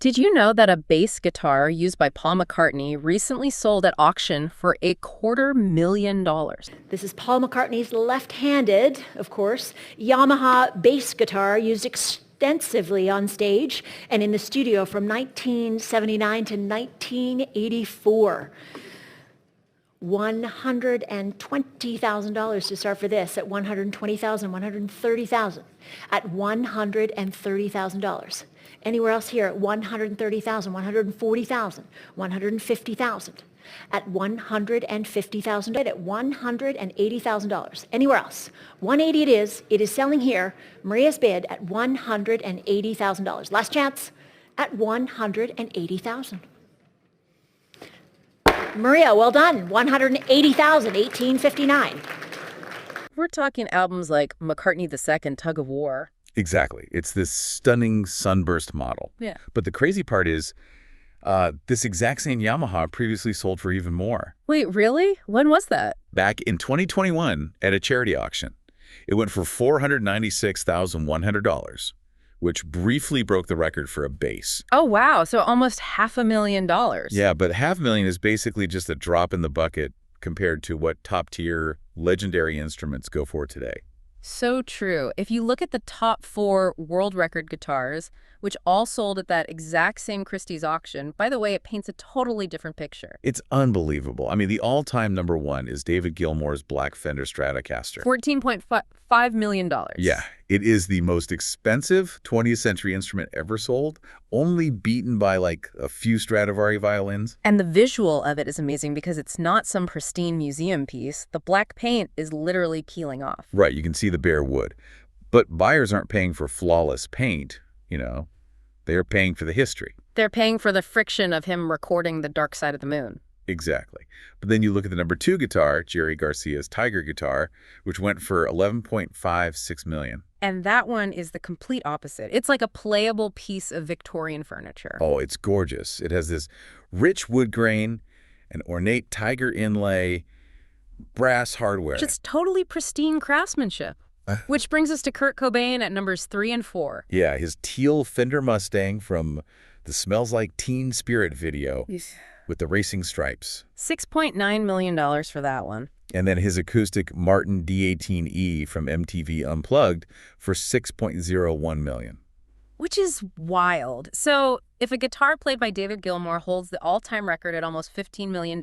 Did you know that a bass guitar used by Paul McCartney recently sold at auction for $250,000? This is Paul McCartney's left-handed, of course, Yamaha bass guitar used extensively on stage and in the studio from 1979 to 1984. $120,000 to start for this, at $120,000, $130,000, at $130,000. Anywhere else here at $130,000, $140,000, $150,000, at $150,000, at $180,000. Anywhere else. $180 it is. It is selling here. Maria's bid at $180,000. Last chance at $180,000. Maria, well done. $180,000, 1859. We're talking albums like McCartney II, Tug of War. Exactly. It's this stunning sunburst model. Yeah. But the crazy part is this exact same Yamaha previously sold for even more. Wait, really? When was that? Back in 2021 at a charity auction. It went for $496,100, which briefly broke the record for a bass. Oh, wow. So almost $500,000. Yeah, but $500,000 is basically just a drop in the bucket compared to what top-tier legendary instruments go for today. So true. If you look at the top 4 world record guitars, which all sold at that exact same Christie's auction, by the way, it paints a totally different picture. It's unbelievable. I mean, the all-time #1 is David Gilmour's Black Fender Stratocaster. $14.5 million. Yeah, it is the most expensive 20th century instrument ever sold, only beaten by like a few Stradivari violins. And the visual of it is amazing because it's not some pristine museum piece. The black paint is literally peeling off. Right, you can see the bare wood. But buyers aren't paying for flawless paint, They're paying for the history. They're paying for the friction of him recording The Dark Side of the Moon. Exactly. But then you look at the #2 guitar, Jerry Garcia's Tiger guitar, which went for $11.56 million. And that one is the complete opposite. It's like a playable piece of Victorian furniture. Oh, it's gorgeous. It has this rich wood grain, an ornate tiger inlay, brass hardware. Just totally pristine craftsmanship. Which brings us to Kurt Cobain at numbers 3 and 4. Yeah, his teal Fender Mustang from the Smells Like Teen Spirit video with the racing stripes. $6.9 million for that one. And then his acoustic Martin D18E from MTV Unplugged for $6.01 million. Which is wild. So if a guitar played by David Gilmour holds the all-time record at almost $15 million,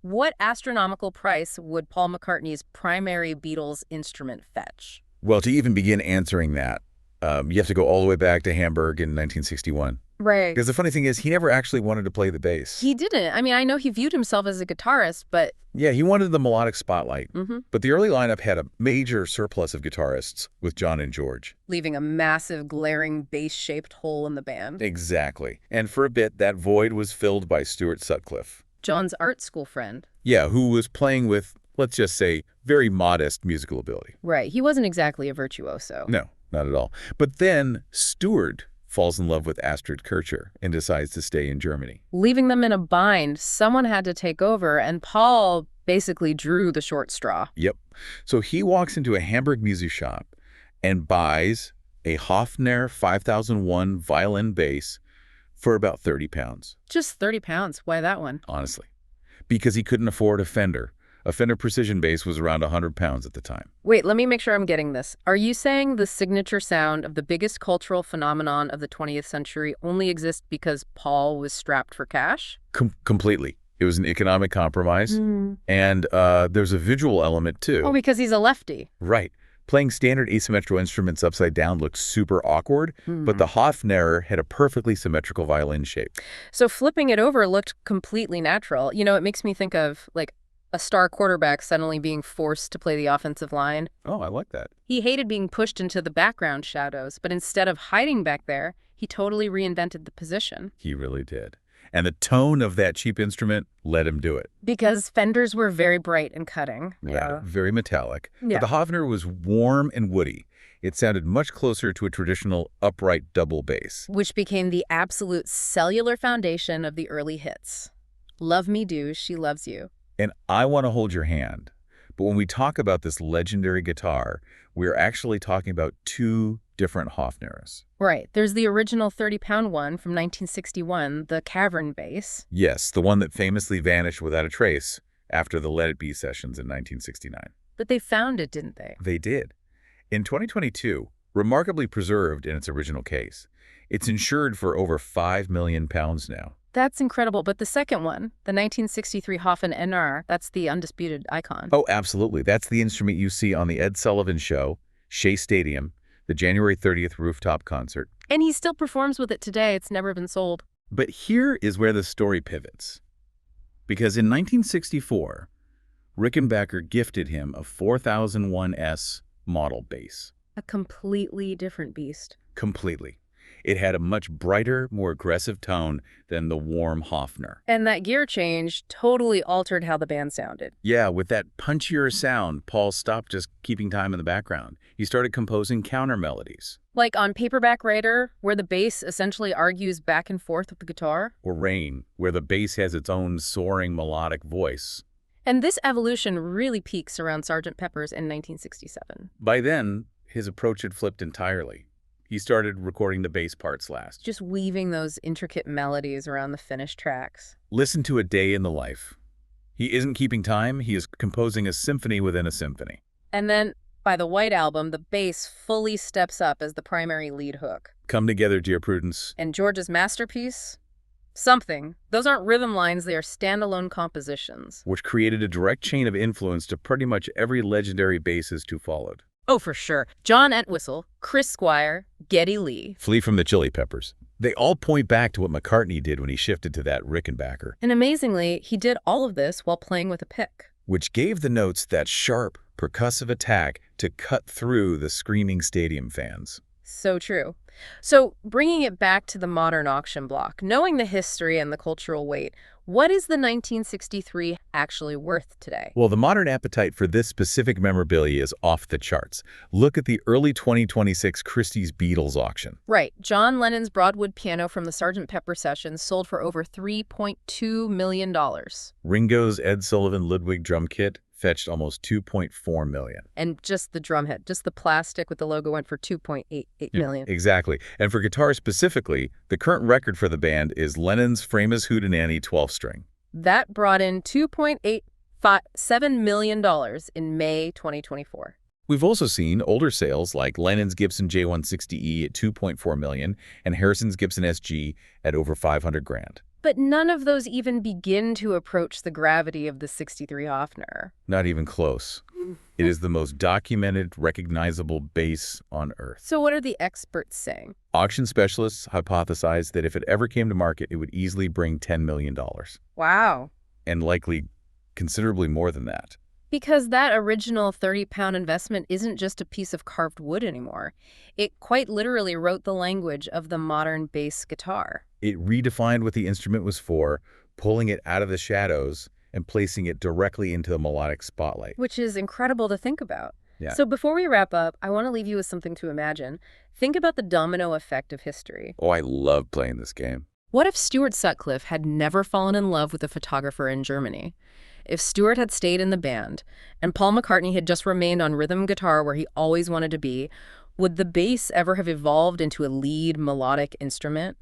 what astronomical price would Paul McCartney's primary Beatles instrument fetch? Well, to even begin answering that, you have to go all the way back to Hamburg in 1961. Right. Because the funny thing is, he never actually wanted to play the bass. He didn't. I mean, I know he viewed himself as a guitarist, but... Yeah, he wanted the melodic spotlight. But the early lineup had a major surplus of guitarists with John and George. Leaving a massive, glaring, bass-shaped hole in the band. Exactly. And for a bit, that void was filled by Stuart Sutcliffe. John's art school friend. Yeah, who was playing with, let's just say, very modest musical ability. Right. He wasn't exactly a virtuoso. No, not at all. But then Stuart falls in love with Astrid Kircher and decides to stay in Germany. Leaving them in a bind, someone had to take over, and Paul basically drew the short straw. Yep. So he walks into a Hamburg music shop and buys a Hofner 5001 violin bass for about 30 pounds. Just 30 pounds. Why that one? Honestly. Because he couldn't afford a Fender. A Fender Precision bass was around 100 pounds at the time. Wait, let me make sure I'm getting this. Are you saying the signature sound of the biggest cultural phenomenon of the 20th century only exists because Paul was strapped for cash? Completely. It was an economic compromise. And there's a visual element, too. Oh, because he's a lefty. Right. Playing standard asymmetrical instruments upside down looked super awkward, but the Hofner had a perfectly symmetrical violin shape. So flipping it over looked completely natural. It makes me think of, like, a star quarterback suddenly being forced to play the offensive line. Oh, I like that. He hated being pushed into the background shadows, but instead of hiding back there, he totally reinvented the position. He really did. And the tone of that cheap instrument let him do it. Because Fenders were very bright and cutting. Yeah. Very metallic. Yeah. But the Hofner was warm and woody. It sounded much closer to a traditional upright double bass. Which became the absolute cellular foundation of the early hits. Love Me Do, She Loves You. And I Want to Hold Your Hand. But when we talk about this legendary guitar, we're actually talking about 2 different Hofners. Right. There's the original 30-pound one from 1961, the Cavern Bass. Yes, the one that famously vanished without a trace after the Let It Be sessions in 1969. But they found it, didn't they? They did. In 2022, remarkably preserved in its original case. It's insured for over £5 million now. That's incredible. But the second one, the 1963 Hofner NR, that's the undisputed icon. Oh, absolutely. That's the instrument you see on the Ed Sullivan show, Shea Stadium, the January 30th rooftop concert. And he still performs with it today. It's never been sold. But here is where the story pivots. Because in 1964, Rickenbacker gifted him a 4001S model bass. A completely different beast. Completely. It had a much brighter, more aggressive tone than the warm Hofner. And that gear change totally altered how the band sounded. Yeah, with that punchier sound, Paul stopped just keeping time in the background. He started composing counter-melodies. Like on Paperback Writer, where the bass essentially argues back and forth with the guitar. Or Rain, where the bass has its own soaring melodic voice. And this evolution really peaks around Sgt. Pepper's in 1967. By then, his approach had flipped entirely. He started recording the bass parts last. Just weaving those intricate melodies around the finished tracks. Listen to A Day in the Life. He isn't keeping time, he is composing a symphony within a symphony. And then, by the White Album, the bass fully steps up as the primary lead hook. Come Together, Dear Prudence. And George's masterpiece? Something. Those aren't rhythm lines, they are standalone compositions. Which created a direct chain of influence to pretty much every legendary bassist who followed. Oh, for sure. John Entwistle, Chris Squire, Geddy Lee. Flea from the Chili Peppers. They all point back to what McCartney did when he shifted to that Rickenbacker. And amazingly, he did all of this while playing with a pick. Which gave the notes that sharp, percussive attack to cut through the screaming stadium fans. So true. So, bringing it back to the modern auction block, knowing the history and the cultural weight, what is the 1963 actually worth today? Well, the modern appetite for this specific memorabilia is off the charts. Look at the early 2026 Christie's Beatles auction. Right. John Lennon's Broadwood piano from the Sgt. Pepper sessions sold for over $3.2 million. Ringo's Ed Sullivan Ludwig drum kit fetched almost $2.4 million. And just the drum head, just the plastic with the logo went for $2.88 million. Exactly. And for guitar specifically, the current record for the band is Lennon's famous Hootenanny 12-string. That brought in $2.87 million in May 2024. We've also seen older sales like Lennon's Gibson J160E at $2.4 million and Harrison's Gibson SG at over $500,000. But none of those even begin to approach the gravity of the 63 Hofner. Not even close. It is the most documented, recognizable bass on Earth. So what are the experts saying? Auction specialists hypothesize that if it ever came to market, it would easily bring $10 million. Wow. And likely considerably more than that. Because that original 30-pound investment isn't just a piece of carved wood anymore. It quite literally wrote the language of the modern bass guitar. It redefined what the instrument was for, pulling it out of the shadows and placing it directly into the melodic spotlight. Which is incredible to think about. Yeah. So before we wrap up, I want to leave you with something to imagine. Think about the domino effect of history. Oh, I love playing this game. What if Stuart Sutcliffe had never fallen in love with a photographer in Germany? If Stuart had stayed in the band, and Paul McCartney had just remained on rhythm guitar where he always wanted to be, would the bass ever have evolved into a lead melodic instrument?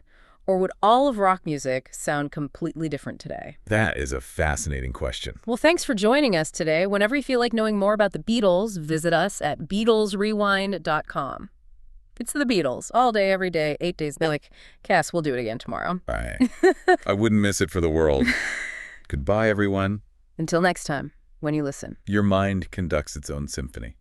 Or would all of rock music sound completely different today? That is a fascinating question. Well, thanks for joining us today. Whenever you feel like knowing more about the Beatles, visit us at BeatlesRewind.com. It's the Beatles, all day, every day, 8 days. They're like, Cass, we'll do it again tomorrow. Right. I wouldn't miss it for the world. Goodbye, everyone. Until next time, when you listen. Your mind conducts its own symphony.